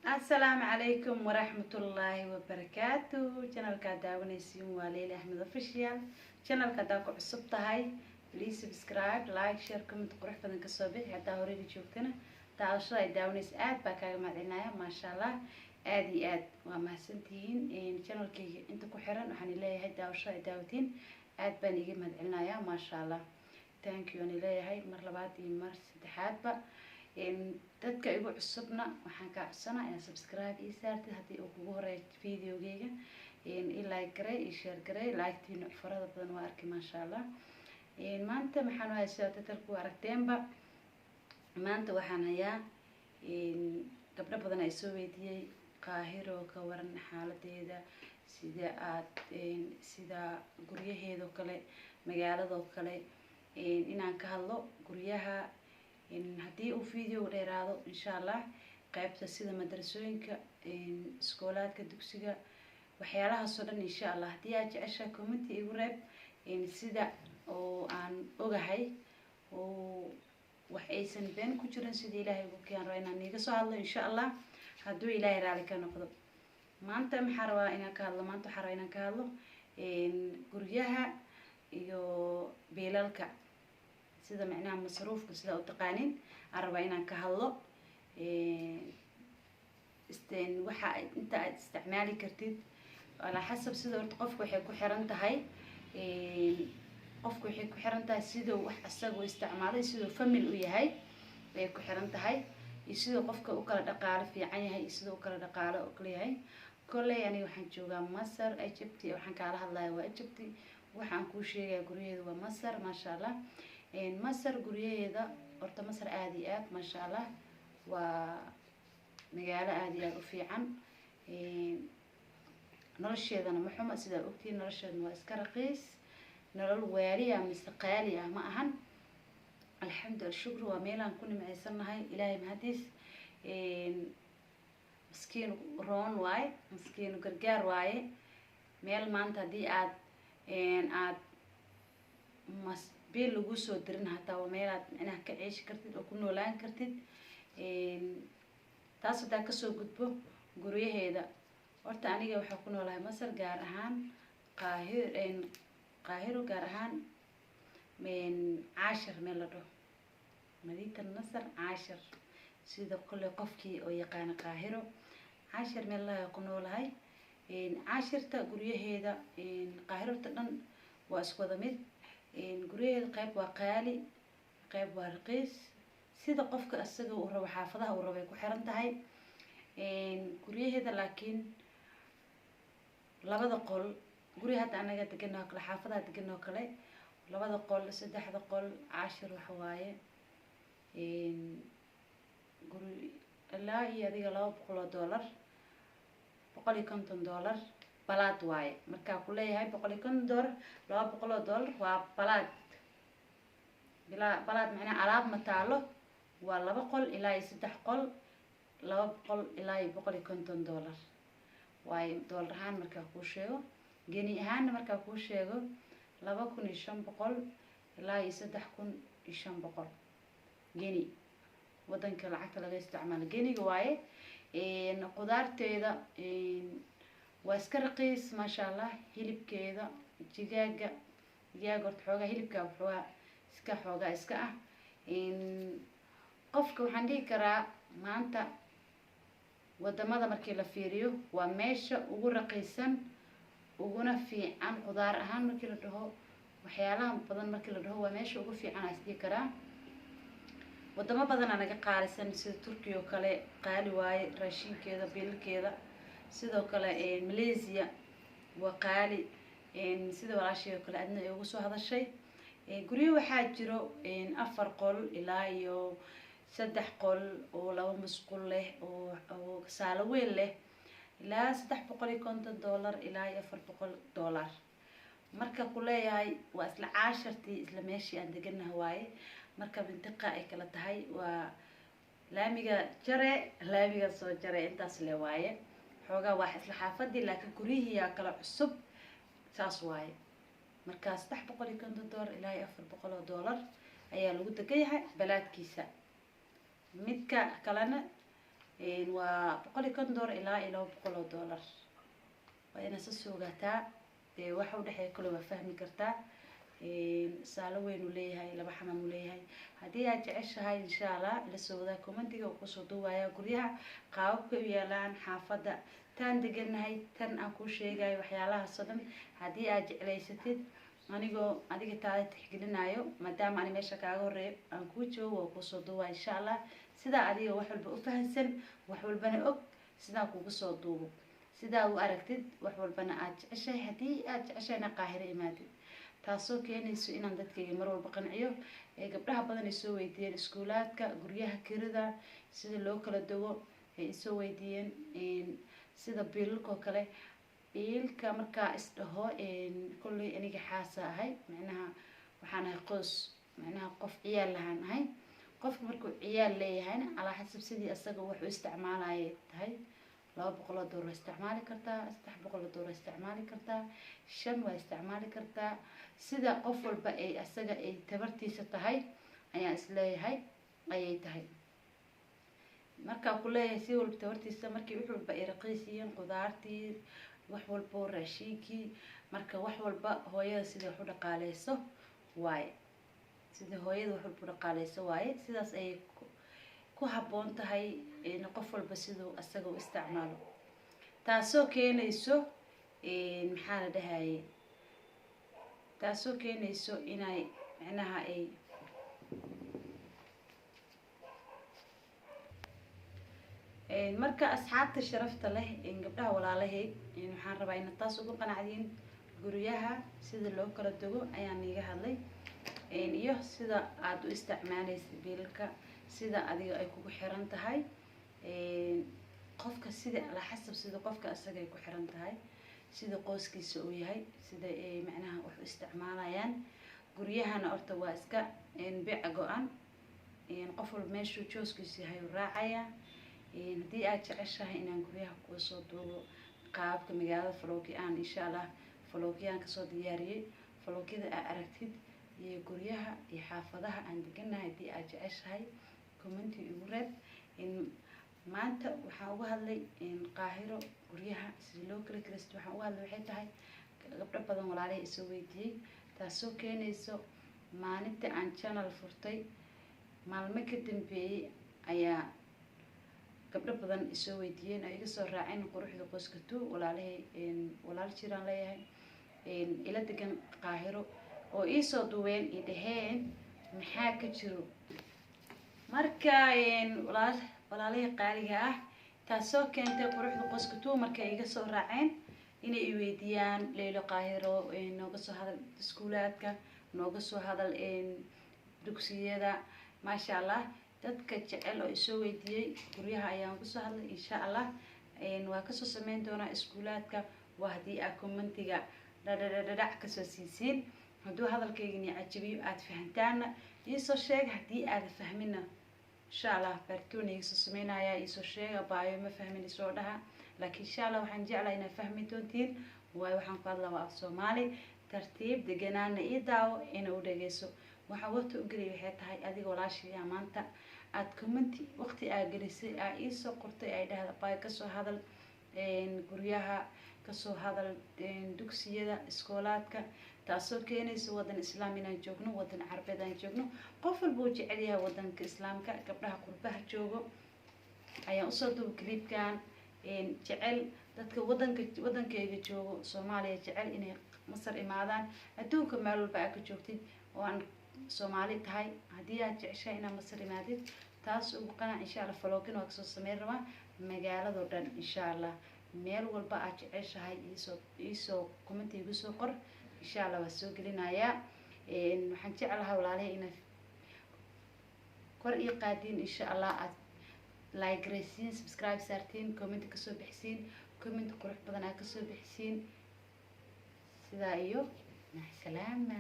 السلام عليكم ورحمة الله وبركاته. channel ka daawanaysiin waa Leila Ahmed official. channel ka daa ku cusub tahay, please subscribe, like, share, comment qurux badan ka soo bixi. hadaa hore la joogtana taasoo ay daawanaysa aad baa kaaga mahadcelinaya maasha Allah. aad iyo aad waa mahadsantihiin channelkayga inta ku xiran. waxaan leeyahay daawasho ay daawatiin aad baan iga mahadcelinaya maasha Allah. thank you aan leeyahay mar labaad iyo mar saddexaadba. dadka igu cusubna waxaan ka codsanaa inaad subscribe ii saartid haddii uu kugu horeeyo videogeyga. i like garay i share garay, like-tiina farada badan waa arkay maasha Allah. maanta maxaan haysaa tatalku aragteenba. maanta waxaan hayaa gabdho badan ay soo weydiiyey Qaahiro ka waran xaaladeeda, sida guryaheeda oo kale, magaalada oo kale, inaan ka hadlo guryaha. haddii uu video dheeraado insha Allah qaybta sida madrasooyinka, iskoolaadka, dugsiga, waxyaalahaasoo dhan insha Allah. haddii aad jeceshahay comment igu reeb. sida oo aan ogahay oo wax aysan been ku jirin, sida ilaahay ugu keen rabo inaan iga soo hadlo insha Allah hadduu ilaahay raali ka noqdo. maanta maxaa rabaa inaan ka hadlo? maanta waxaa rabaa inaan ka hadlo guryaha iyo beelalka, sida macnaha masruufka sida u taqaanin aan rabaa inaan ka hadlo. waxa inta aad isticmaali kartid ala xasab, sida horta qofku waxay ku xiran tahay sidoo wax asagoo isticmaalay, sidoo family u yahay ay ku xiran tahay, iyo sidoo qofka u kala dhaqaale fiican yahay, iyo sidoo kala dhaqaale oo kale yahay. kolley aniga waxaan joogaa Masar, Egypt. waxaan kaala hadlayaa waa Egypt. waxaan kuu sheegayaa guryaheedu waa Masar maasha Allah. Masar guryaheeda horta Masar aad iyo aad maasha Allah waa magaalo aad iyo aad u fiican. nolosheedana ma xumo, sidaa ogtiin nolosheedana waa iska raqiis. nolol waali ah mise qaali ah ma ahan. alxamdulillah shukr waa meelaan ku nimcaysanahay ilaahay mahadiis. miskiin roon waaye, miskiin gargaar waaye. meel maanta haddii aad beel lagu soo dirin hataa waa meelaad macnaha ka ceeshi kartid oo ku noolaan kartid. taas hadaa kasoo gudbo guryaheeda, horta aniga waxaa ku noolahay Masar, gaar ahaan Qaahiro, gaar ahaan Caashir meel la dhaho, madiinta Masar Caashir, sida kule qofkii oo yaqaana Qaahiro. Caashir meel la ku noolahay. Caashirta guryaheeda Qaahirta dhan waa isku wada mid. guryaheeda qayb waa qaali, qayb waa raqiis, sida qofka asaga uu rabo xaafadaha uu rabo ay ku xiran tahay. guryaheeda laakiin labada qol, guryaha hadda anaga deganoo kale, xaafadaha deganoo kale, labada qol, saddexda qol Caashir waxa waaye guri ilaa iyo adiga $200, $150 balaad waaye. markaa ku leeyahay $150, $200 waa balaad. balaad macnaha alaab ma taalo, waa 2 qol ilaa iyo 3 qol, 2 qol ilaa iyo $150 waaye. doolar ahaan markaa kuu sheego, geni ahaanna markaa kuu sheego 2500 ilaa iyo 3500 geni. wadanka lacagta laga isticmaalo geniga waaye. qudaarteeda waa iska raqiis maasha Allah. hilibkeeda digaaga horta xoogaa hilibka xoogaa iska ah. qofka waxaan dhihi karaa maanta wadamada markii la fiiriyo waa meesha ugu raqiisan uguna fiican. qudaar ahaan markii la dhaho, waxyaalaha badan markii la dhaho waa meesha ugu fiican aan isdhihi karaa. wadamo badan anaga qaalisan, sida Turkiya oo kale qaali waaye raashinkeeda, biilkeeda. sidoo kale Malaysia waa qaali, sida walaashay oo kale adna ay ugu soo hadashay. guryo waxaa jiro 4 qol ilaa iyo 3 qol oo 2 musqul leh oo saalo weyn leh, ilaa $350 ilaa iyo $400. marka ku leeyahay waa isla Caashirtii, isla meeshii aan deganahay waaye. marka bintiqa ay kala tahay waa laamiga jare, laamiga soo jare, intaas le waaye. xoogaa waa isla xaafadii laakiin guryihiiyaa kala cusub saas waaye. markaa $350 ilaa iyo $400 ayaa lagu degan yahay balaadkiisa. midka kalena waa $150 ilaa $200 waa inaad soo soogataa waxa u dhexeeya kale waa fahmi kartaa saalo weyn uu leeyahay laba xamam uu leeyahay haddii aad jeceshahay insha allah ila soo wadaa commentiga oo kusoo duubaya guryaha qaababka u yaalaan xaafadda tan deganahay tan aan kuu sheegayo waxyaalahaas oo dhan haddii aad jeclaysatid anigoo adiga taada tixgelinayo maadaama ani meesha kaaga horeeyo aan kuu joogo waa kusoo duubaa insha allah sidaa adiga wax walba u fahansan wax walbana og sidaa kugu soo duubo sidaa u aragtid wax walbana aad jeceshahay haddii aad jeceshahayna qaahiro imaadid taasoo keenayso inaan dadkayga mar walba qanciyo gabdhaha badan ay soo weydiiyeen iskuulaadka guryaha kirida sida loo kala dago ay isoo weydiiyeen sida biilalkoo kale biilka markaa isdhaho kolley aniga xaasa ahay macnaha waxaan ahay qoys macnaha qof ciyaal lahaan ahay qofka markuu ciyaal leeyahayna calaa xasab sidii asaga wax u isticmaalaya tahay $200 isticmaali kartaa $300 isticmaali kartaa 5 waa isticmaali kartaa sida qof walba ay asaga ay tabartiisa tahay ayaan isleeyahay ayay tahay markaa ku leeyahay si walba tabartiisa markii wax walba ay raqiisiin qudaartii wax walba raashinkii marka wax walba hooyada sida wax u dhaqaaleyso waaye sida hooyada wax walba u dhaqaaleyso waaye sidaas ay ku habboon tahay in qof walba siduu asaga u isticmaalo taasoo keenayso maxaa la dhahaye taasoo keenayso inay macnaha ay marka asxaabta sharafta leh gabdhaha walaalahay waxaan rabaa inaad taas ugu qanacdiin guryaha sida loo kala dago ayaan iiga hadlay iyo sida aad u isticmaalaysa biilka sida adiga ay kugu xiran tahay qofka sida la xasab sida qofka asaga ay ku xiran tahay sida qoyskiisa uu yahay sida ay macnaha wax u isticmaalayaan guryahana horta waa iska biic go-an qof walba meeshuu jooskiisa yahay uu raacaya haddii aad jeceshahay inaan guryaha kuga soo duubo qaabka magaalada Falookiaan insha allah Falookiaan kasoo diyaariyey Falookyada aad aragtid iyo guryaha iyo xaafadaha aan deganahay haddii aad jeceshahay commenti igu reeb maanta waxaan uga hadlay qaahiro guryaha sida loo kala kiraysto waxaan uga hadlay waxay tahay gabdho badan walaalahay isoo weydiiyey taasoo keenayso maalinta aan channel furtay maalmo ka dambeeyey ayaa gabdho badan isoo weydiiyeen ay iga soo raaceen quruxda qoyska tuu walaalahay walaal jiraan leeyahay ila degan qaahiro oo iisoo duween i dhaheen maxaa ka jiro marka walaalahay qaaliga ah taasoo keentay quruxda qoyska tuu markay iga soo raaceen inay i weydiiyaan Leylo Qaahiro nooga soo hadal iskuulaadka nooga soo hadal dugsiyada maasha allah dadka jecel oo isoo weydiiyey guryaha ayaan ku soo hadlay insha allah waa kasoo sameyn doonaa iskuulaadka waa haddii aad commentiga dhadhadhadhac kasoo siisiin hadduu hadalkaygani cajabiyo aad fahantaana iisoo sheega haddii aad fahmina insha allah baartoon iisoo sameynaya iisoo sheega baayo ma fahmin isoo dhaha laakiin insha allah waxaan jeclahay inaad fahmi doontiin waayo waxaan ku hadlaa waa af Soomaali tartiib deganaana ii daawo ina u dhageyso waxaan waqti u geliyay waxay tahay adiga walaashiya maanta aad commenti waqti aad gelisay aad iisoo qortay ay dhahda baay kasoo hadal guryaha kasoo hadal dugsiyada iskoolaadka taasoo keenayso wadan islaam inaan joogno wadan carabeed aan joogno qof walba uu jecel yahay wadanka islaamka gabdhaha qurbaha joogo ayaan usoo duub clipkan jecel dadka wadankayga joogo Soomaaliya jecel inay Masar imaadaan adduunka meel walba aad ka joogtid oo aan Soomaali tahay haddii aad jeceshahay inaad Masar imaadid taas ugu qanac insha allah Falookin waa kasoo sameyn rabaa magaalado dhan insha allah meel walba aad jeceshahay iisoo commenti igu soo qor insha allah waa soo gelinayaa waxaan jeclahay walaalahay inaad kor ii qaadiin insha allah aad like garaysiin subscribe saartiin comment kasoo bixisiin comment qurux badan aad kasoo bixisiin sidaa iyo mac salaama